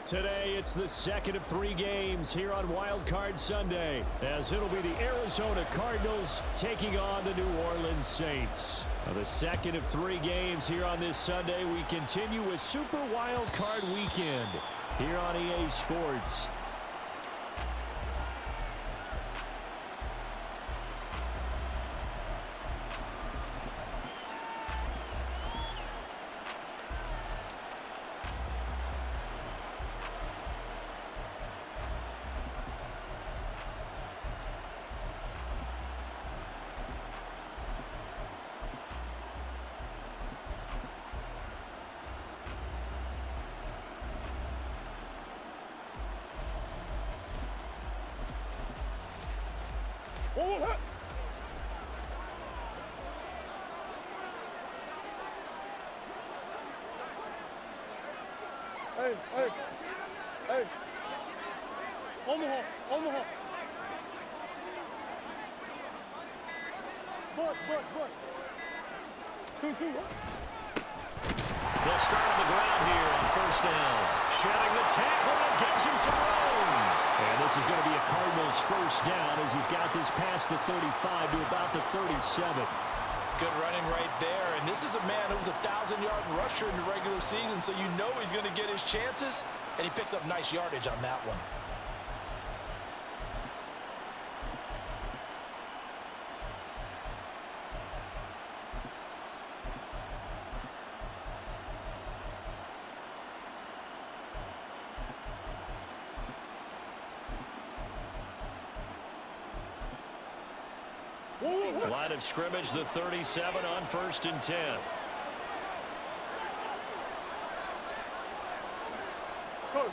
Today, it's the second of 3 games here on Wildcard Sunday, as it'll be the Arizona Cardinals taking on the New Orleans Saints. Now, the second of 3 games here on this Sunday, we continue with Super Wildcard Weekend here on EA Sports. Hey. Omaha. Bush. 2-2. They'll start on the ground here on first down. Shedding the tackle and gives him some room. And this is going to be a Cardinals first down as he's got this past the 35 to about the 37. Good running right there. And this is a man who was a 1,000-yard rusher in the regular season, so you know he's going to get his chances. And he picks up nice yardage on that one. Line of scrimmage, the 37 on 1st and 10. Coach.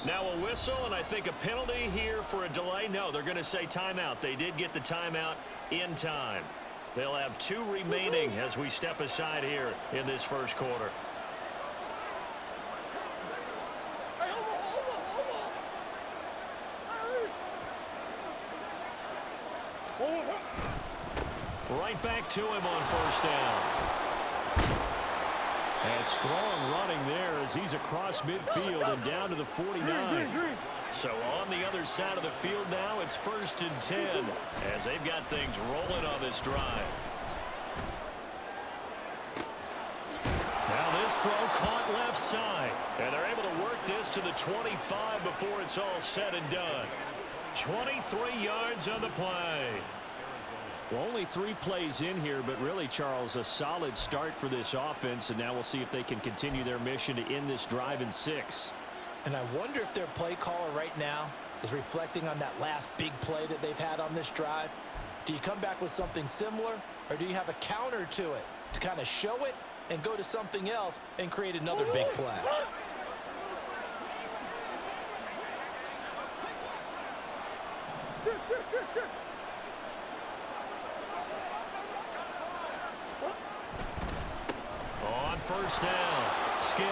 Now a whistle, and I think a penalty here for a delay. No, they're going to say timeout. They did get the timeout in time. They'll have 2 remaining as we step aside here in this first quarter. Right back to him on first down. And strong running there as he's across midfield and down to the 49. So on the other side of the field now, it's 1st and 10 as they've got things rolling on this drive. Now this throw caught left side. And they're able to work this to the 25 before it's all said and done. 23 yards on the play. Well, only 3 plays in here, but really, Charles, a solid start for this offense, and now we'll see if they can continue their mission to end this drive in 6. And I wonder if their play caller right now is reflecting on that last big play that they've had on this drive. Do you come back with something similar, or do you have a counter to it to kind of show it and go to something else and create another big play? Sure. On first down, Skinner.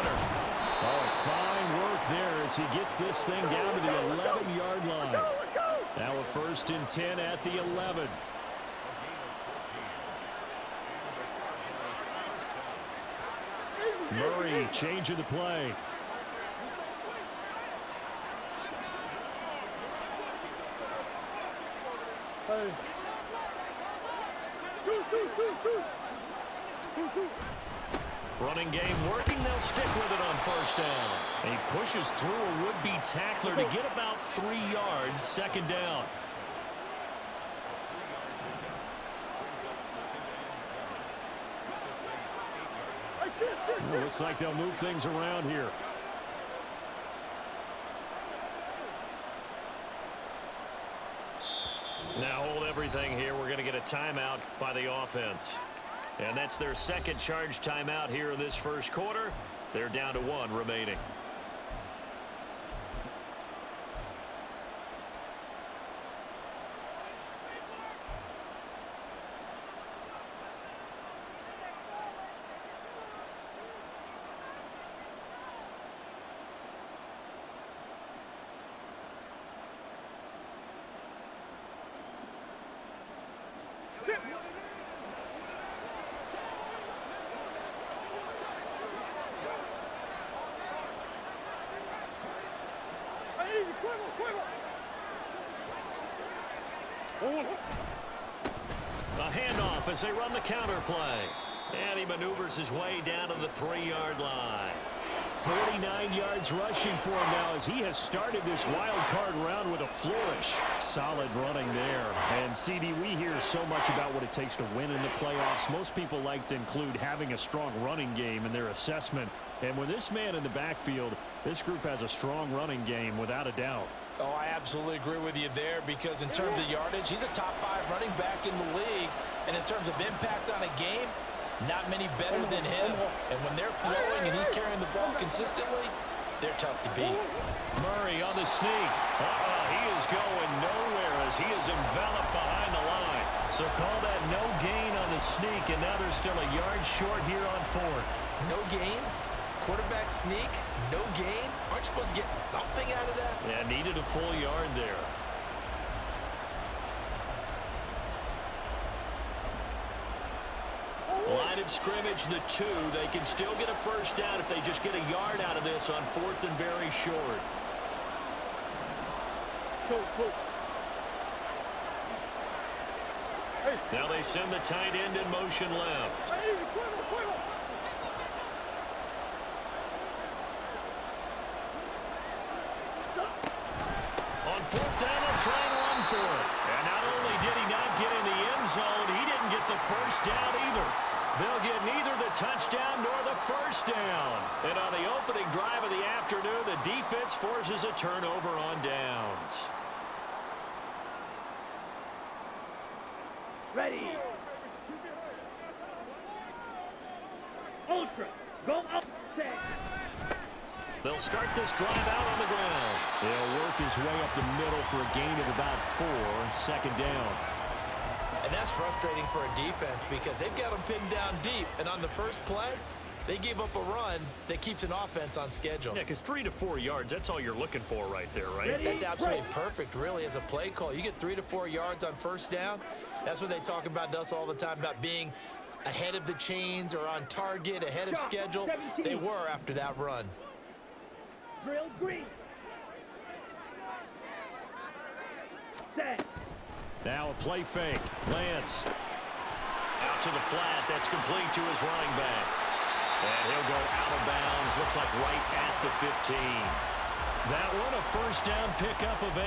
Oh, fine work there as he gets this thing down to the 11-yard line. Let's go. Now a 1st and 10 at the 11. Murray changing the play. Hey. Two. Running game working. They'll stick with it on first down. And he pushes through a would-be tackler to get about 3 yards. 2nd down. Looks like they'll move things around here. Now hold everything here. We're going to get a timeout by the offense. And that's their 2nd charge timeout here in this first quarter. They're down to 1 remaining. Sit. Easy, quiver. A handoff as they run the counter play. And he maneuvers his way down to the 3-yard line. 49 yards rushing for him now as he has started this wild card round with a flourish. Solid running there. And CD, we hear so much about what it takes to win in the playoffs. Most people like to include having a strong running game in their assessment. And with this man in the backfield, this group has a strong running game without a doubt. Oh, I absolutely agree with you there because in terms of yardage, he's a top 5 running back in the league. And in terms of impact on a game, not many better than him. And when they're flowing and he's carrying the ball consistently, they're tough to beat. Murray on the sneak. He is going nowhere as he is enveloped behind the line. So call that no gain on the sneak, and now they're still a yard short here on 4th. No gain? Quarterback sneak? No gain? Aren't you supposed to get something out of that? Yeah, needed a full yard there. Line of scrimmage, the 2. They can still get a first down if they just get a yard out of this on 4th and very short. Coach. Now they send the tight end in motion left. Easy, quiver. On 4th down, they'll try and run for it. And not only did he not get in the end zone, he didn't get the first down either. They'll get neither the touchdown nor the first down. And on the opening drive of the afternoon, the defense forces a turnover on downs. Ready. Ultra. Go up. They'll start this drive out on the ground. They'll work his way up the middle for a gain of about 4, 2nd down. And that's frustrating for a defense because they've got them pinned down deep. And on the first play, they gave up a run that keeps an offense on schedule. Yeah, because 3 to 4 yards, that's all you're looking for right there, right? That's absolutely perfect, really, as a play call. You get 3 to 4 yards on first down. That's what they talk about to us all the time, about being ahead of the chains or on target, ahead of schedule. They were after that run. Drill green. Set. Now a play fake. Lance. Out to the flat. That's complete to his running back. And he'll go out of bounds. Looks like right at the 15. That one a first down pickup of 8.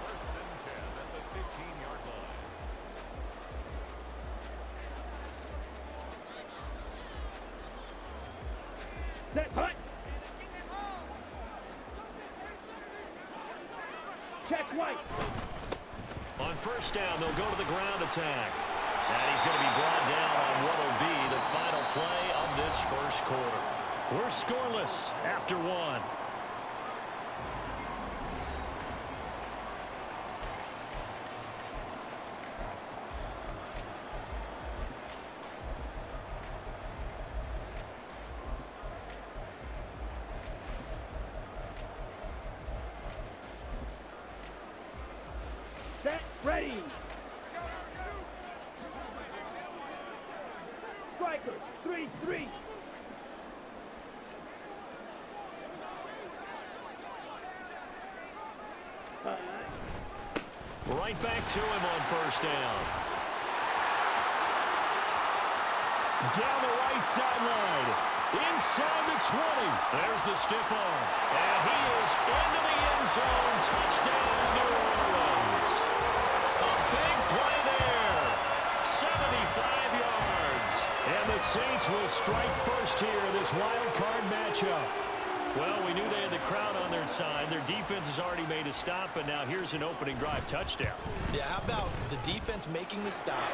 First and 10 at the 15-yard line. Set. Hut. Catch White. On first down, they'll go to the ground attack. And he's going to be brought down on what will be the final play of this first quarter. We're scoreless after 1. Set. Ready. Striker. 3-3. Right back to him on first down. Down the right sideline. Inside the 20. There's the stiff arm. And he is into the end zone. Touchdown, New Orleans. A big play there. 75 yards. And the Saints will strike first here in this wild card matchup. Well, we knew they had the crowd on their side. Their defense has already made a stop, but now here's an opening drive touchdown. Yeah, how about the defense making the stop,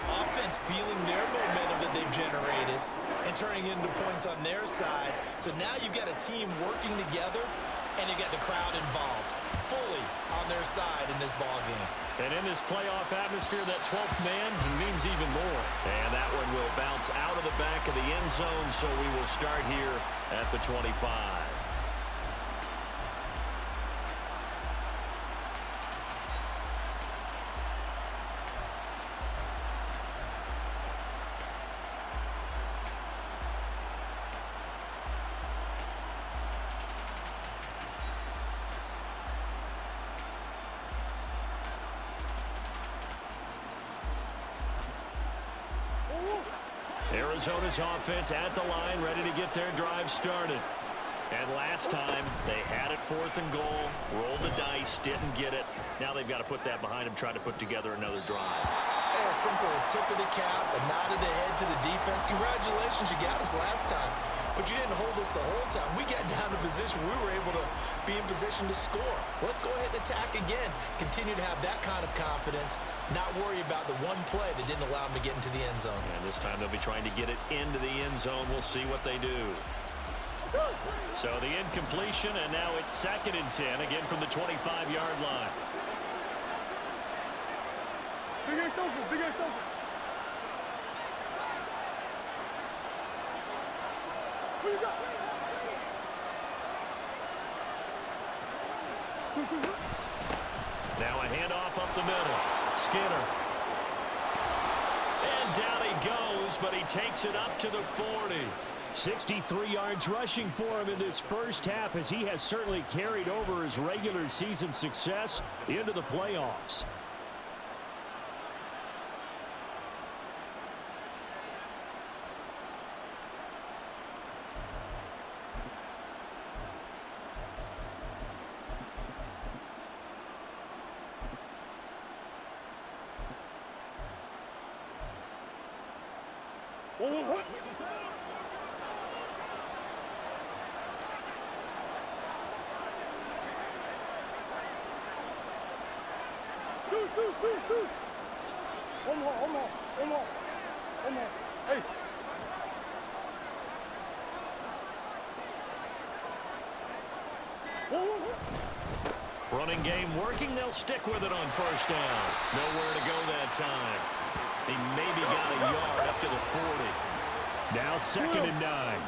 offense feeling their momentum that they've generated, and turning into points on their side. So now you've got a team working together, and you got the crowd involved, fully on their side in this ball game. And in this playoff atmosphere, that 12th man means even more. And that one will bounce out of the back of the end zone, so we will start here at the 25. Arizona's offense at the line, ready to get their drive started. And last time, they had it 4th and goal, rolled the dice, didn't get it. Now they've got to put that behind them, try to put together another drive. Yeah, a simple tip of the cap, a nod of the head to the defense. Congratulations, you got us last time. But you didn't hold us the whole time. We got down to position. We were able to be in position to score. Let's go ahead and attack again. Continue to have that kind of confidence, not worry about the one play that didn't allow them to get into the end zone. And this time they'll be trying to get it into the end zone. We'll see what they do. So the incompletion, and now it's 2nd and 10, again from the 25-yard line. Big ass open, big ass open. Who you got? 2-2. Now a handoff up the middle. Skinner. And down he goes, but he takes it up to the 40. 63 yards rushing for him in this first half, as he has certainly carried over his regular season success into the playoffs. What? Deuce. One more. Ace. Running game working. They'll stick with it on 1st down. Nowhere to go that time. He maybe got a yard up to the 40. Now 2nd and 9.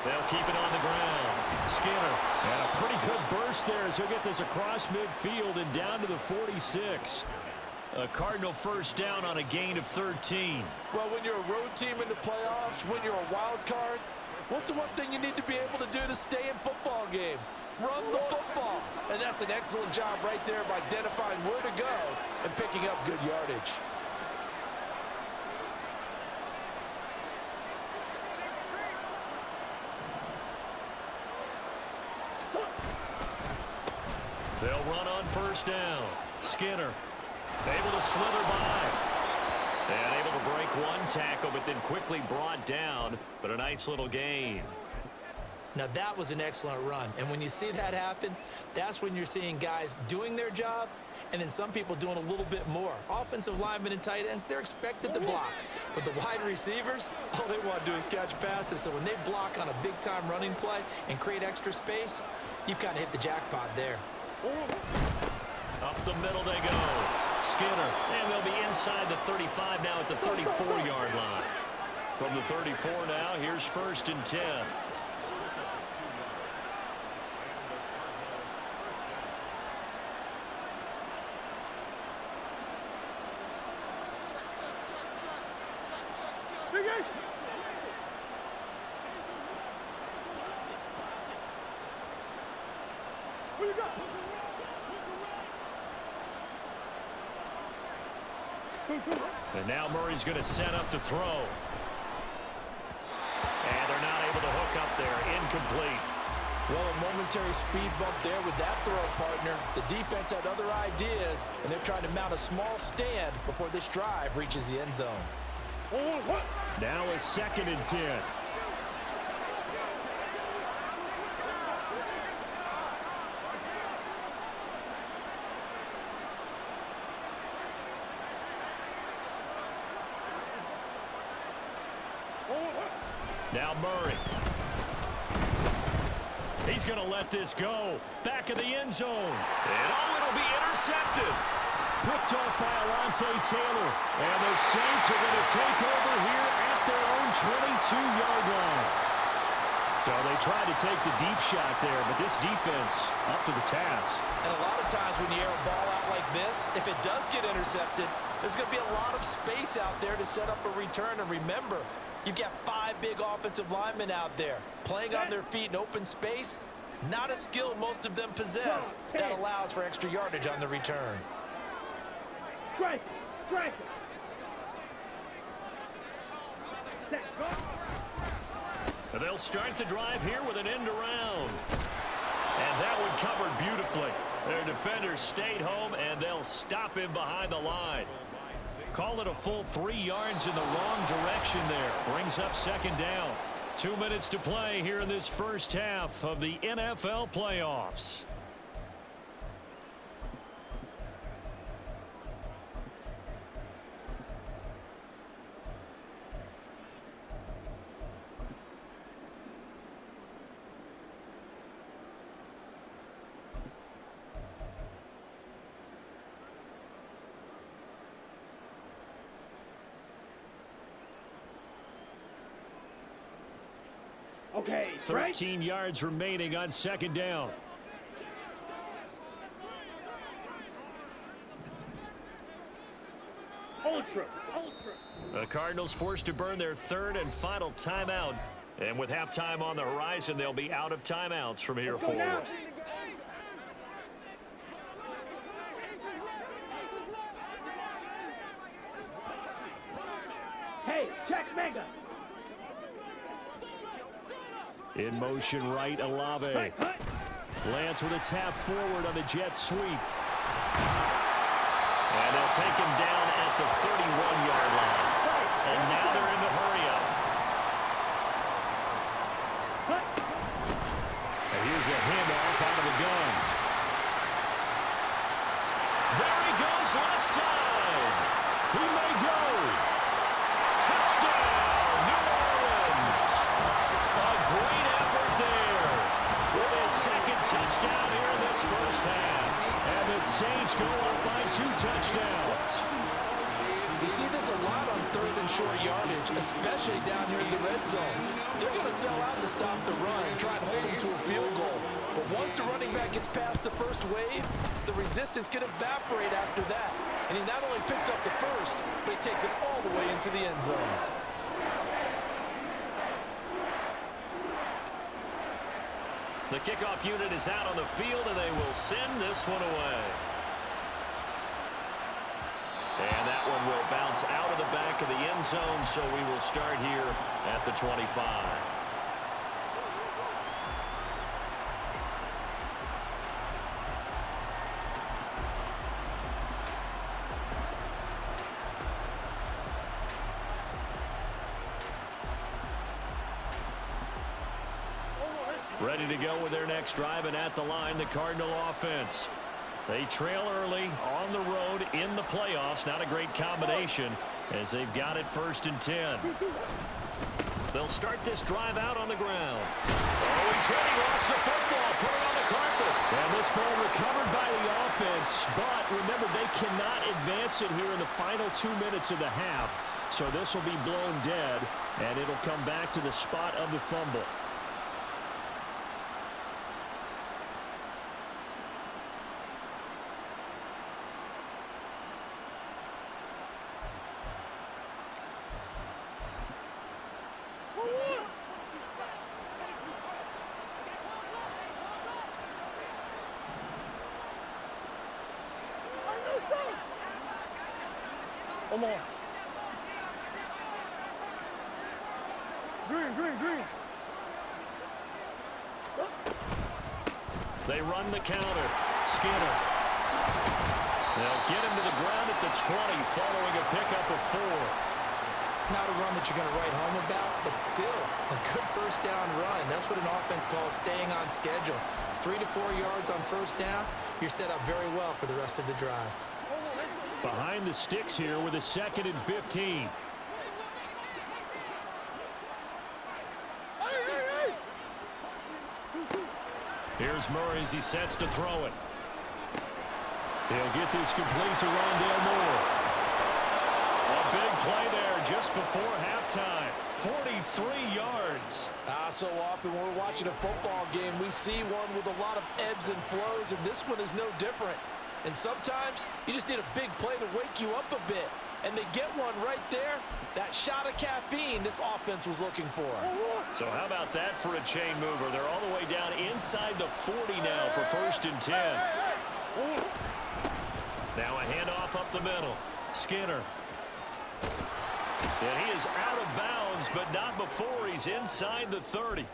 They'll keep it on the ground. Skinner. And a pretty good burst there as he'll get this across midfield and down to the 46. A Cardinal 1st down on a gain of 13. Well, when you're a road team in the playoffs, when you're a wild card, what's the one thing you need to be able to do to stay in football games? Run the football. And that's an excellent job right there of identifying where to go and picking up good yardage. They'll run on 1st down. Skinner able to slither by. And able to break one tackle, but then quickly brought down. But a nice little gain. Now that was an excellent run. And when you see that happen, that's when you're seeing guys doing their job and then some people doing a little bit more. Offensive linemen and tight ends, they're expected to block. But the wide receivers, all they want to do is catch passes. So when they block on a big-time running play and create extra space, you've kind of hit the jackpot there. Up the middle they go. Skinner. And they'll be inside the 35 now at the 34-yard line. From the 34 now, here's 1st and 10. Big ace. Who you got? 2-2. And now Murray's going to set up to throw. And they're not able to hook up there. Incomplete. Well, a momentary speed bump there with that throw, partner. The defense had other ideas, and they're trying to mount a small stand before this drive reaches the end zone. Now a 2nd and 10. Now Murray. He's going to let this go. Back of the end zone. And it'll be intercepted. Picked off by Alontae Taylor. And the Saints are going to take over here at their own 22-yard line. So they tried to take the deep shot there, but this defense up to the task. And a lot of times when you air a ball out like this, if it does get intercepted, there's going to be a lot of space out there to set up a return. And remember, you've got 5 big offensive linemen out there playing on their feet in open space. Not a skill most of them possess that allows for extra yardage on the return. Strike. They'll start the drive here with an end around. And that one covered beautifully. Their defenders stayed home, and they'll stop him behind the line. Call it a full 3 yards in the wrong direction there. Brings up second down. 2 minutes to play here in this first half of the NFL playoffs. Okay, 13 yards remaining on second down. Ultra. The Cardinals forced to burn their third and final timeout. And with halftime on the horizon, they'll be out of timeouts from here forward. Hey, check mega. In motion right, Olave. Lance with a tap forward on the jet sweep. And they'll take him down at the 31-yard line. And now they're in the hurry-up. And here's a handoff out of the gun. There he goes, left side. He may go. Touchdown, New Orleans. A great effort there with his second touchdown here in this first half. And the Saints go up by 2 touchdowns. You see this a lot on third and short yardage, especially down here in the red zone. They're going to sell out to stop the run and try and hold them to a field goal. But once the running back gets past the first wave, the resistance can evaporate after that. And he not only picks up the first, but he takes it all the way into the end zone. The kickoff unit is out on the field, and they will send this one away. And that one will bounce out of the back of the end zone, so we will start here at the 25. Ready to go with their next drive, and at the line, the Cardinal offense. They trail early on the road in the playoffs. Not a great combination as they've got it 1st and 10. They'll start this drive out on the ground. Oh, he's hit. He lost the football. Put it on the carpet. And this ball recovered by the offense. But remember, they cannot advance it here in the final 2 minutes of the half. So this will be blown dead, and it'll come back to the spot of the fumble. Come on. Green. They run the counter. Skinner. They'll get him to the ground at the 20 following a pickup of 4. Not a run that you're going to write home about, but still a good first down run. That's what an offense calls staying on schedule. 3 to 4 yards on first down, you're set up very well for the rest of the drive. Behind the sticks here with a 2nd and 15. Here's Murray as he sets to throw it. He'll get this complete to Rondale Moore. A big play there just before halftime. 43 yards. So often when we're watching a football game, we see one with a lot of ebbs and flows, and this one is no different. And sometimes you just need a big play to wake you up a bit. And they get one right there. That shot of caffeine this offense was looking for. So how about that for a chain mover? They're all the way down inside the 40 now for 1st and 10. Now a handoff up the middle. Skinner. And he is out of bounds, but not before he's inside the 30.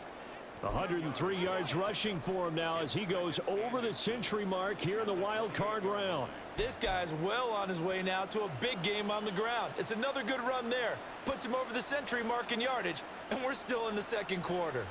103 yards rushing for him now as he goes over the century mark here in the wild card round. This guy's well on his way now to a big game on the ground. It's another good run there. Puts him over the century mark in yardage, and we're still in the second quarter.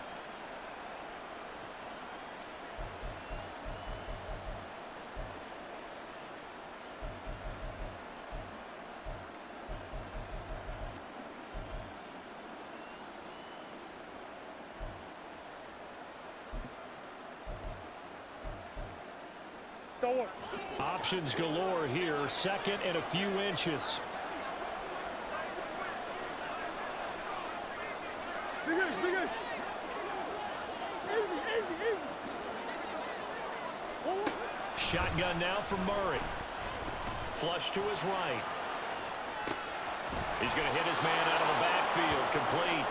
Options galore here. Second and a few inches. Bigger. Easy. Shotgun now for Murray. Flush to his right. He's going to hit his man out of the backfield. Complete.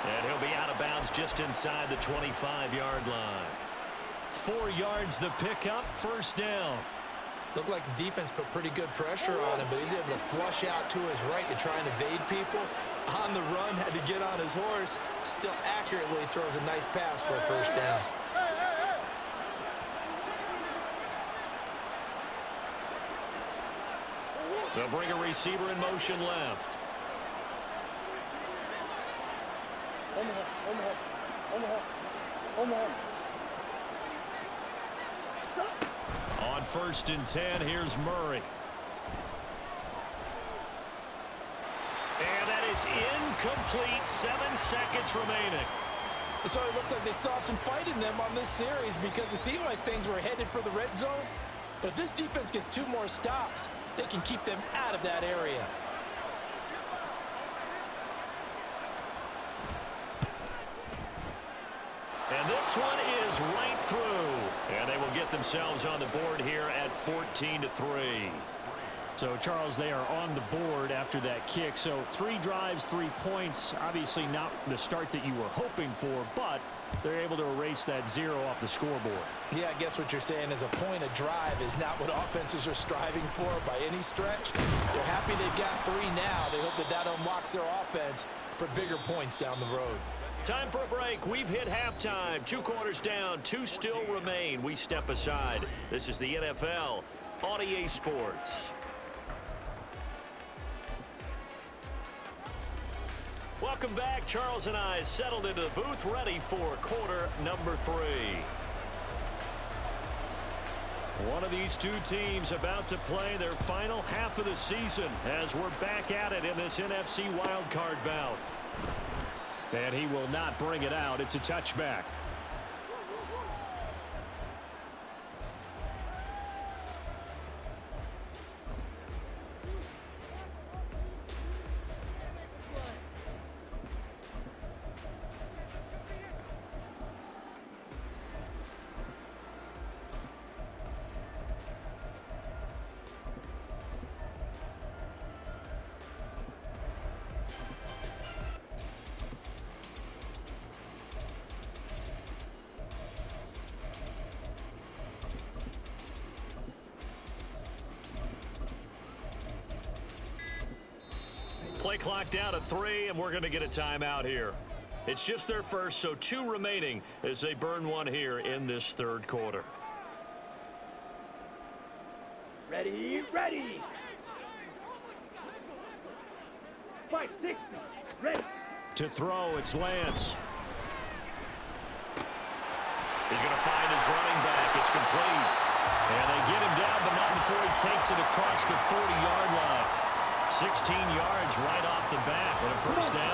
And he'll be out of bounds just inside the 25-yard line. 4 yards the pickup, first down. Looked like the defense put pretty good pressure on him, but he's able to flush out to his right to try and evade people. On the run, had to get on his horse. Still accurately throws a nice pass for a first down. They'll bring a receiver in motion left. Omaha. On 1st and 10, here's Murray. And that is incomplete. 7 seconds remaining. So it looks like they still have some fight in them on this series because it seemed like things were headed for the red zone. But if this defense gets 2 more stops, they can keep them out of that area. And this one is right through. And they will get themselves on the board here at 14-3. So, Charles, they are on the board after that kick. So 3 drives, 3 points. Obviously not the start that you were hoping for, but they're able to erase that 0 off the scoreboard. Yeah, I guess what you're saying is a point of drive is not what offenses are striving for by any stretch. They're happy they've got 3 now. They hope that that unlocks their offense for bigger points down the road. Time for a break. We've hit halftime. 2 quarters down, 2 still remain. We step aside. This is the NFL on EA Sports. Welcome back. Charles and I settled into the booth, ready for quarter number 3. One of these 2 teams about to play their final half of the season as we're back at it in this NFC wildcard bout. And he will not bring it out. It's a touchback. Play clock down to 3, and we're going to get a timeout here. It's just their first, so 2 remaining as they burn one here in this 3rd quarter. Ready. 560. Ready. To throw, it's Lance. He's going to find his running back. It's complete. And they get him down, but not before he takes it across the 40-yard line. 16 yards right off the bat and a first down.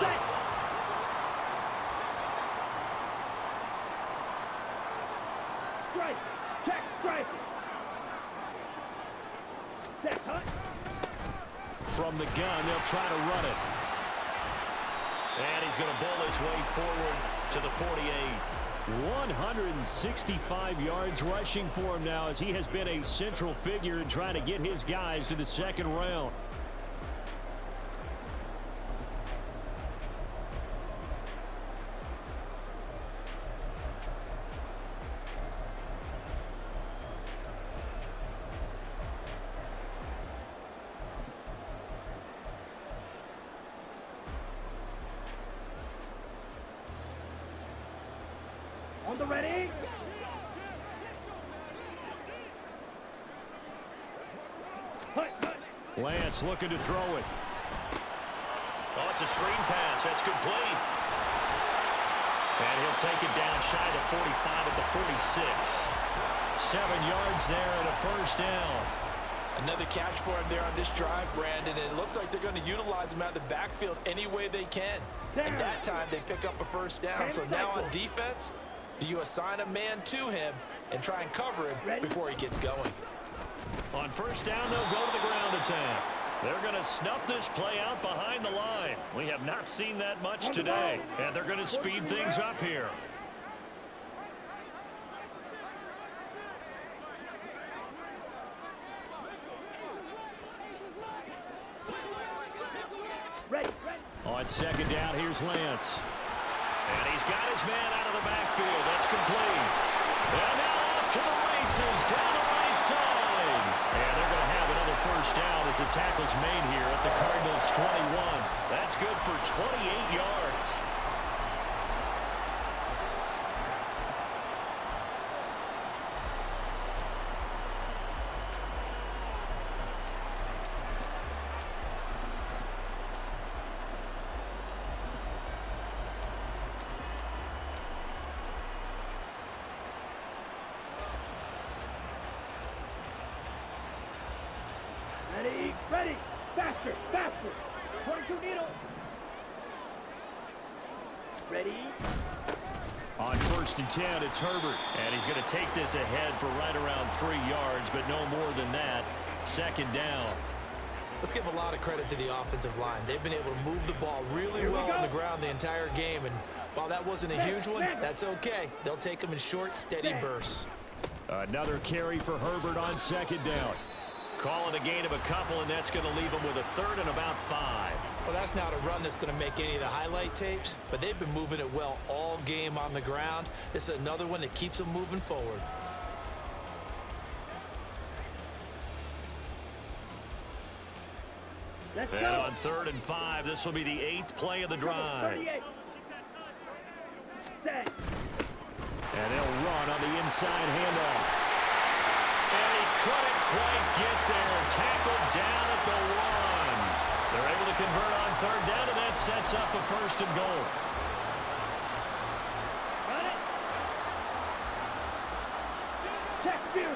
Strike. Check. Strike. Set. Hunt. From the gun, they'll try to run it. And he's going to bull his way forward to the 48. 165 yards rushing for him now as he has been a central figure in trying to get his guys to the 2nd round. the ready. Lance looking to throw it. Oh, it's a screen pass. That's complete. And he'll take it down shy of 45 at the 46. 7 yards there and a first down. Another catch for him there on this drive, Brandon. And it looks like they're going to utilize him out of the backfield any way they can. And that time they pick up a first down. So now on defense, do you assign a man to him and try and cover him before he gets going? On first down, they'll go to the ground attack. They're going to snuff this play out behind the line. We have not seen that much today. And they're going to speed things up here. On second down, here's Lance. And he's got his man out of the backfield. That's complete. And now off to the races down the right side. And they're going to have another first down as the tackle's made here at the Cardinals' 21. That's good for 28 yards. Ready, faster, faster. 22 needle. Ready. On first and 10, it's Herbert. And he's going to take this ahead for right around 3 yards, but no more than that. Second down. Let's give a lot of credit to the offensive line. They've been able to move the ball really well on the ground the entire game. And while that wasn't a huge one, that's okay. They'll take them in short, steady bursts. Another carry for Herbert on second down. Calling a gain of a couple, and that's going to leave them with a third and about 5. Well, that's not a run that's going to make any of the highlight tapes, but they've been moving it well all game on the ground. This is another one that keeps them moving forward. Let's And go. on 3rd and 5, this will be the 8th play of the drive. 38. Set. And they'll run on the inside handoff. And he couldn't quite get there. Tackled down at the 1. They're able to convert on 3rd down, and that sets up a 1st and goal. Run it. Check view.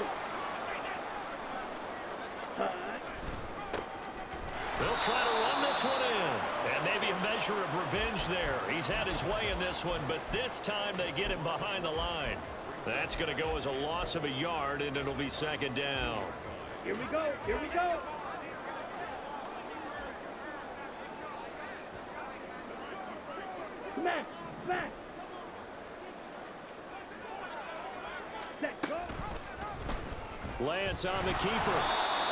They'll try to run this one in. And maybe a measure of revenge there. He's had his way in this one, but this time they get him behind the line. That's going to go as a loss of a yard, and it'll be 2nd down. Here we go. Here we go. Smash. Smash. Set. Go. Lance on the keeper.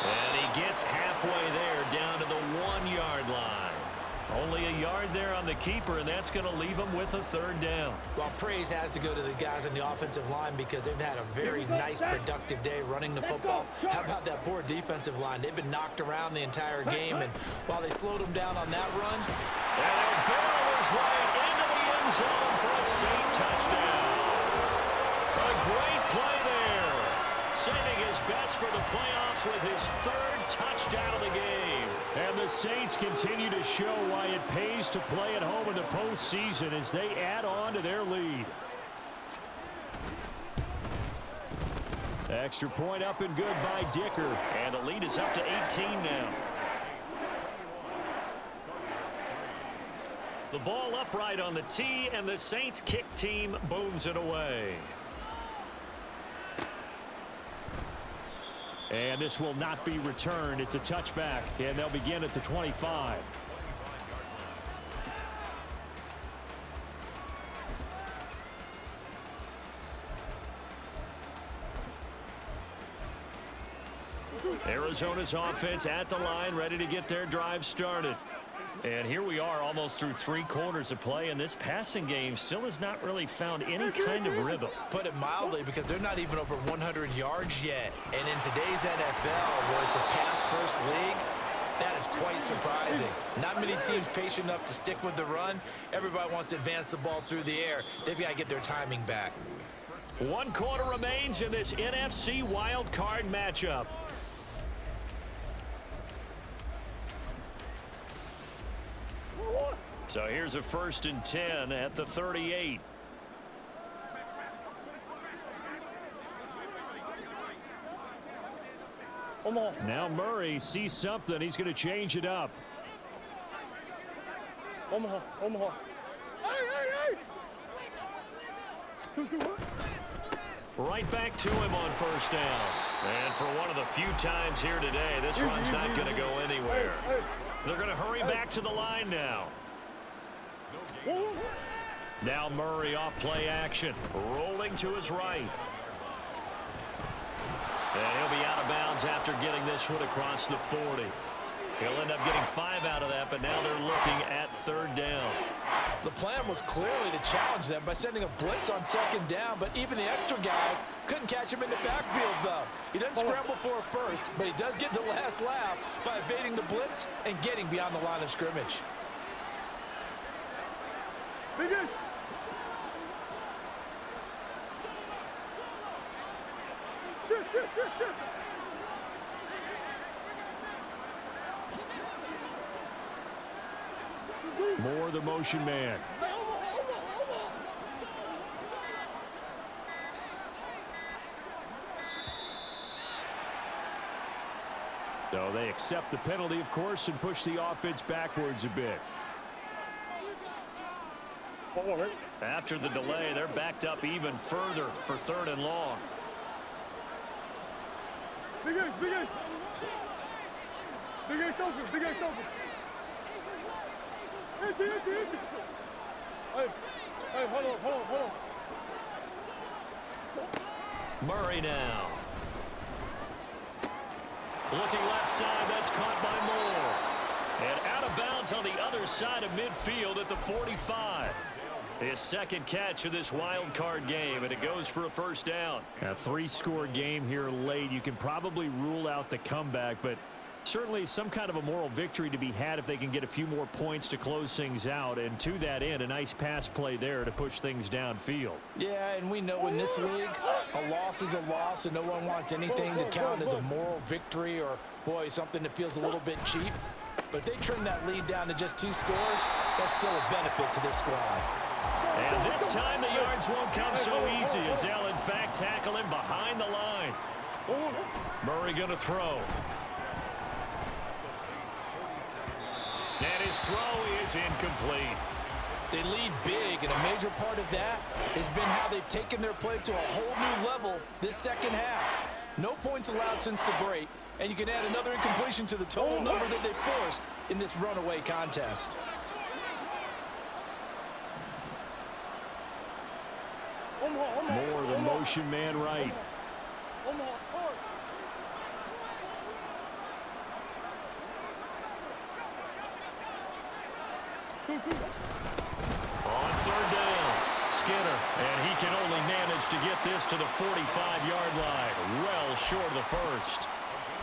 And he gets halfway there down to the 1-yard line. Only a yard there on the keeper, and that's going to leave him with a 3rd down. Well, praise has to go to the guys on the offensive line because they've had a very nice, productive day running the football. How about that poor defensive line? They've been knocked around the entire game, and while they slowed them down on that run. And he'll barrel his way into the end zone for a Saint touchdown. A great play there. Saving his best for the playoffs with his 3rd touchdown of the game. And the Saints continue to show why it pays to play at home in the postseason as they add on to their lead. Extra point up and good by Dicker. And the lead is up to 18 now. The ball upright on the tee, and the Saints kick team booms it away. And this will not be returned. It's a touchback, and they'll begin at the 25. Arizona's offense at the line, ready to get their drive started. And here we are almost through 3 quarters of play, and this passing game still has not really found any kind of rhythm. Put it mildly, because they're not even over 100 yards yet. And in today's NFL, where it's a pass-first league, that is quite surprising. Not many teams patient enough to stick with the run. Everybody wants to advance the ball through the air. They've got to get their timing back. 1 quarter remains in this NFC wildcard matchup. So here's a 1st and 10 at the 38. Now Murray sees something. He's going to change it up. Omaha. Right back to him on 1st down. And for one of the few times here today, this run's not going to go anywhere. They're going to hurry back to the line now. Now Murray off play action, rolling to his right. And he'll be out of bounds after getting this one across the 40. He'll end up getting 5 out of that, but now they're looking at 3rd down. The plan was clearly to challenge them by sending a blitz on 2nd down, but even the extra guys couldn't catch him in the backfield, though. He doesn't scramble for a first, but he does get the last laugh by evading the blitz and getting beyond the line of scrimmage. Biggest. Shoot. More the motion man. So they accept the penalty, of course, and push the offense backwards a bit. After the delay, they're backed up even further for 3rd and long. Biggest open. Empty. Hey, hold on. Murray now. Looking left side, that's caught by Moore. And out of bounds on the other side of midfield at the 45. His 2nd catch of this wild card game, and it goes for a 1st down. A 3-score game here late. You can probably rule out the comeback, but certainly some kind of a moral victory to be had if they can get a few more points to close things out. And to that end, a nice pass play there to push things downfield. Yeah, and we know in this league, a loss is a loss, and no one wants anything to count as a moral victory or, boy, something that feels a little bit cheap. But if they trim that lead down to just 2 scores, that's still a benefit to this squad. And this time the yards won't come so easy as they'll, in fact, tackle him behind the line. Murray going to throw. And his throw is incomplete. They lead big, and a major part of that has been how they've taken their play to a whole new level this 2nd half. No points allowed since the break, and you can add another incompletion to the total number that they forced in this runaway contest. More the motion man right. On 3rd down, Skinner, and he can only manage to get this to the 45-yard line, well short of the 1st.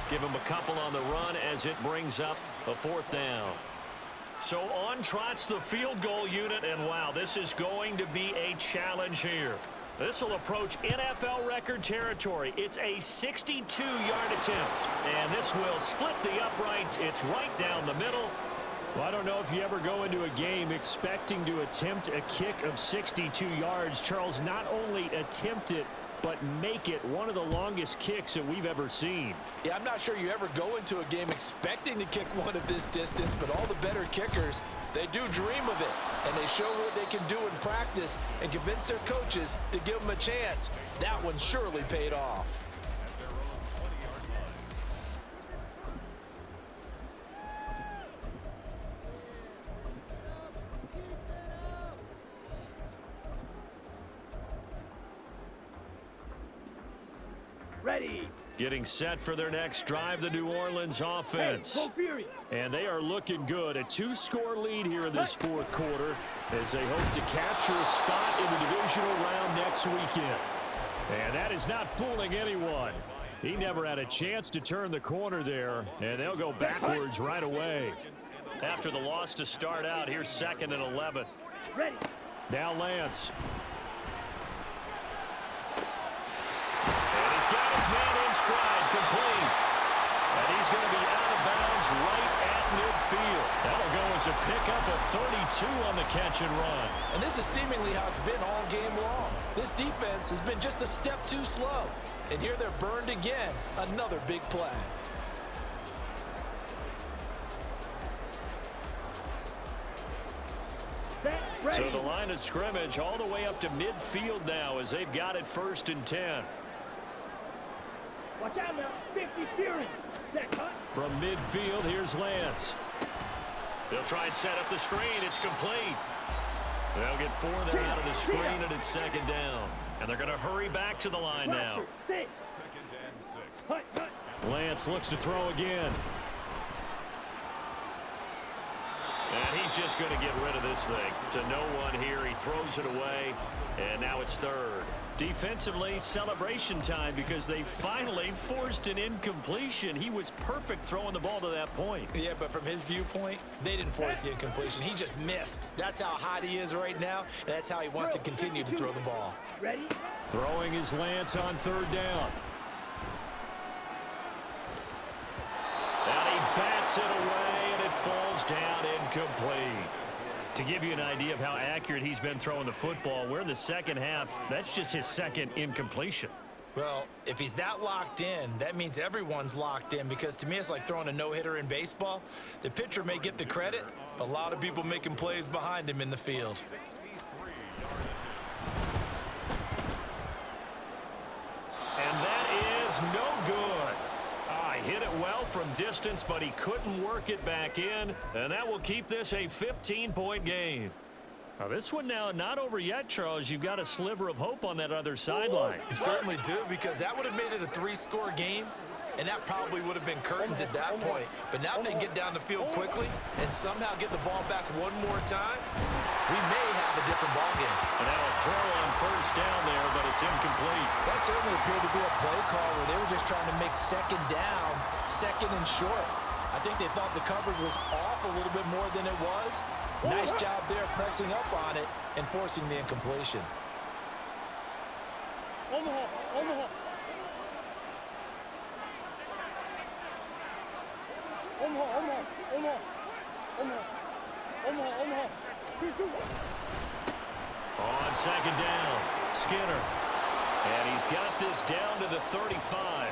Give him a couple on the run as it brings up a 4th down. So on trots the field goal unit, and wow, this is going to be a challenge here. This will approach NFL record territory. It's a 62-yard attempt, and this will split the uprights. It's right down the middle. Well, I don't know if you ever go into a game expecting to attempt a kick of 62 yards. Charles, not only attempt it, but make it one of the longest kicks that we've ever seen. Yeah, I'm not sure you ever go into a game expecting to kick one of this distance, but all the better kickers, they do dream of it, and they show what they can do in practice and convince their coaches to give them a chance. That one surely paid off. Ready. Getting set for their next drive, the New Orleans offense. And they are looking good. A 2-score lead here in this 4th quarter as they hope to capture a spot in the divisional round next weekend. And that is not fooling anyone. He never had a chance to turn the corner there, and they'll go backwards right away. After the loss to start out, here's 2nd and 11. Ready. Now Lance. stride, complete. And he's going to be out of bounds right at midfield. That'll go as a pickup of 32 on the catch and run. And this is seemingly how it's been all game long. This defense has been just a step too slow. And here they're burned again. Another big play. So the line of scrimmage all the way up to midfield now as they've got it 1st and 10. Watch out now. 50 Fury. That cut. From midfield, here's Lance. They'll try and set up the screen. It's complete. They'll get 4 there out of the screen, and it's 2nd down. And they're going to hurry back to the line now. 6. 2nd and 6. Cut, cut. Lance looks to throw again. And he's just going to get rid of this thing. To no one here. He throws it away, and now it's 3rd. Defensively, celebration time because they finally forced an incompletion. He was perfect throwing the ball to that point. Yeah, but from his viewpoint, they didn't force the incompletion. He just missed. That's how hot he is right now, and that's how he wants to continue to throw the ball. Ready? Throwing his Lance on 3rd down. And he bats it away, and it falls down incomplete. To give you an idea of how accurate he's been throwing the football, we're in the 2nd half. That's just his 2nd incompletion. Well, if he's that locked in, that means everyone's locked in, because to me it's like throwing a no-hitter in baseball. The pitcher may get the credit, but a lot of people making plays behind him in the field. 63 And that is no good. Hit it well from distance, but he couldn't work it back in, and that will keep this a 15-point game. Now this one now not over yet, Charles. You've got a sliver of hope on that other sideline. You certainly do, because that would have made it a 3-score game, and that probably would have been curtains at that point. But now if they can get down the field quickly and somehow get the ball back one more time, we may have a different ball game. And now a throw on 1st down there, but it's incomplete. That certainly appeared to be a play call where they were just trying to make 2nd down, 2nd and short. I think they thought the coverage was off a little bit more than it was. Nice job there pressing up on it and forcing the incompletion. Omaha. Omaha. Omaha. Omaha. Omaha. Omaha. Omaha. Omaha. 2-2. On 2nd down, Skinner. And he's got this down to the 35.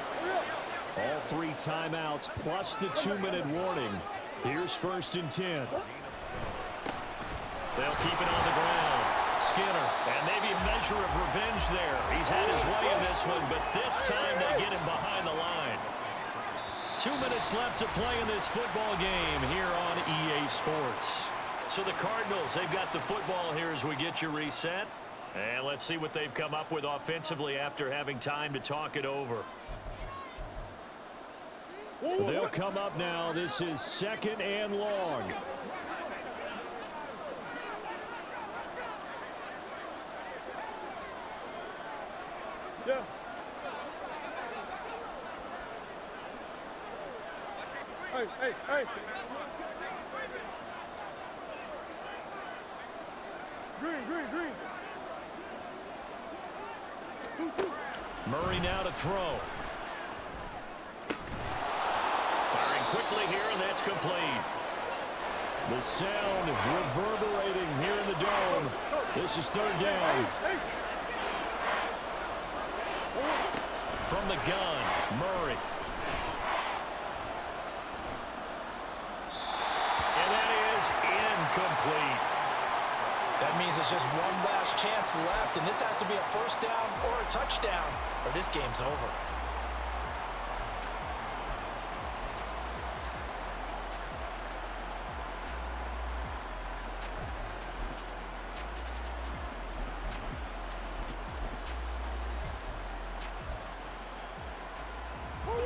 All 3 timeouts plus the 2-minute warning. Here's 1st and 10. They'll keep it on the ground. Skinner, and maybe a measure of revenge there. He's had his way in this one, but this time they get him behind the line. 2 minutes left to play in this football game here on EA Sports. So the Cardinals, they've got the football here as we get you reset. And let's see what they've come up with offensively after having time to talk it over. They'll come up now. This is 2nd and long. Yeah. Hey. Green. 2-2. Murray now to throw. Firing quickly here, and that's complete. The sound reverberating here in the dome. This is 3rd down. From the gun, Murray. And that is incomplete. That means it's just one last chance left, and this has to be a 1st down or a touchdown, or this game's over.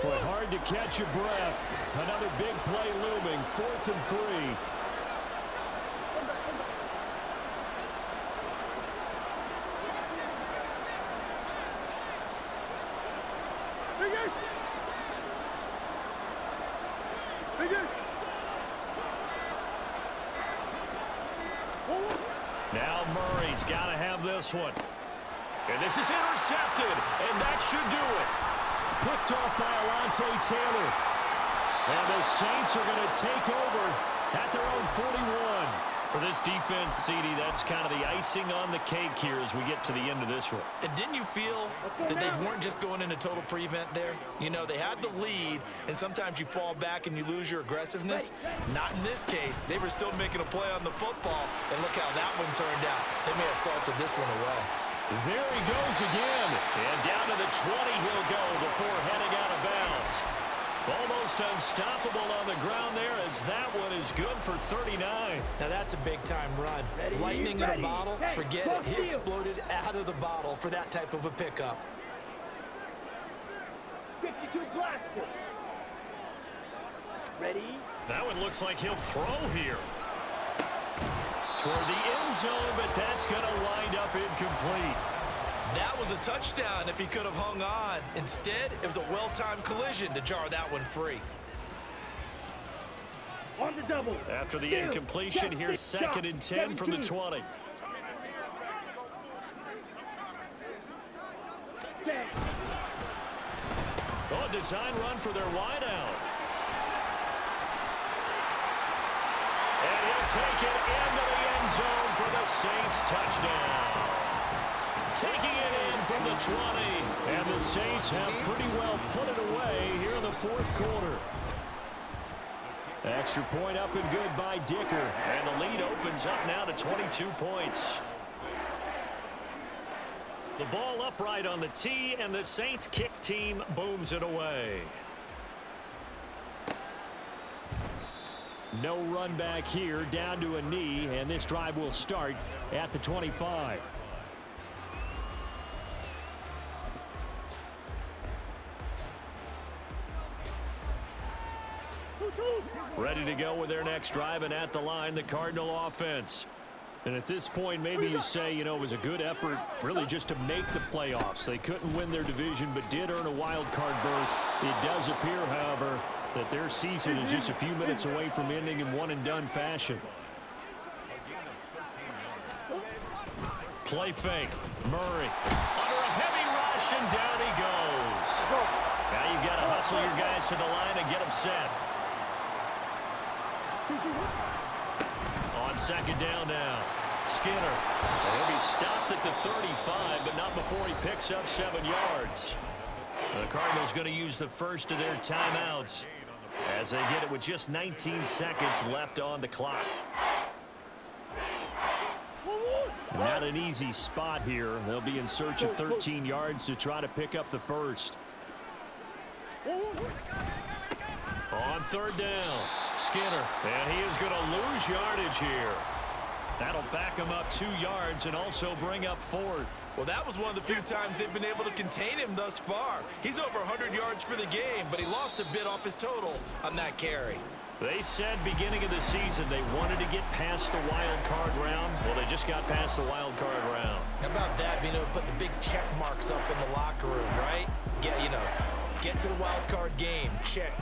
Boy, hard to catch your breath. Another big play looming. 4th and 3. Now Murray's got to have this one. And this is intercepted, and that should do it. picked off by Alontae Taylor. And the Saints are going to take over at their own 41. For this defense, CD, that's kind of the icing on the cake here as we get to the end of this one. And didn't you feel that they weren't just going into total prevent there? You know, they had the lead, and sometimes you fall back and you lose your aggressiveness. Not in this case. They were still making a play on the football, and look how that one turned out. They may have salted this one away. There he goes again. And down to the 20 he'll go before heading out of bounds. Almost unstoppable on the ground there as that one is good for 39. Now that's a big-time run. Lightning in a bottle, forget it. He exploded out of the bottle for that type of a pickup. 52 blasted. Ready? That one looks like he'll throw here. Toward the end zone, but that's going to wind up incomplete. That was a touchdown if he could have hung on. Instead, it was a well-timed collision to jar that one free. On the double. After the incompletion, here's 2nd and 10 from the 20. Oh, design run for their wideout. And he'll take it into the end zone for the Saints touchdown. Taking it in from the 20. And the Saints have pretty well put it away here in the 4th quarter. Extra point up and good by Dicker. And the lead opens up now to 22 points. The ball upright on the tee, and the Saints kick team booms it away. No run back here, down to a knee, and this drive will start at the 25. Ready to go with their next drive, and at the line, the Cardinal offense. And at this point, maybe you say, you know, it was a good effort really just to make the playoffs. They couldn't win their division, but did earn a wild card berth. It does appear, however, that their season is just a few minutes away from ending in one-and-done fashion. Play fake. Murray under a heavy rush, and down he goes. Now you've got to hustle your guys to the line and get them set. On 2nd down now. Skinner. And he'll be stopped at the 35, but not before he picks up 7 yards. The Cardinals going to use the first of their timeouts as they get it with just 19 seconds left on the clock. Not an easy spot here. They'll be in search of 13 yards to try to pick up the first. On 3rd down, Skinner, and he is going to lose yardage here. That'll back him up 2 yards and also bring up 4th. Well, that was one of the few times they've been able to contain him thus far. He's over 100 yards for the game, but he lost a bit off his total on that carry. They said beginning of the season they wanted to get past the wild card round. Well, they just got past the wild card round. How about that, being able to put the big check marks up in the locker room, right? Get to the wild card game, check.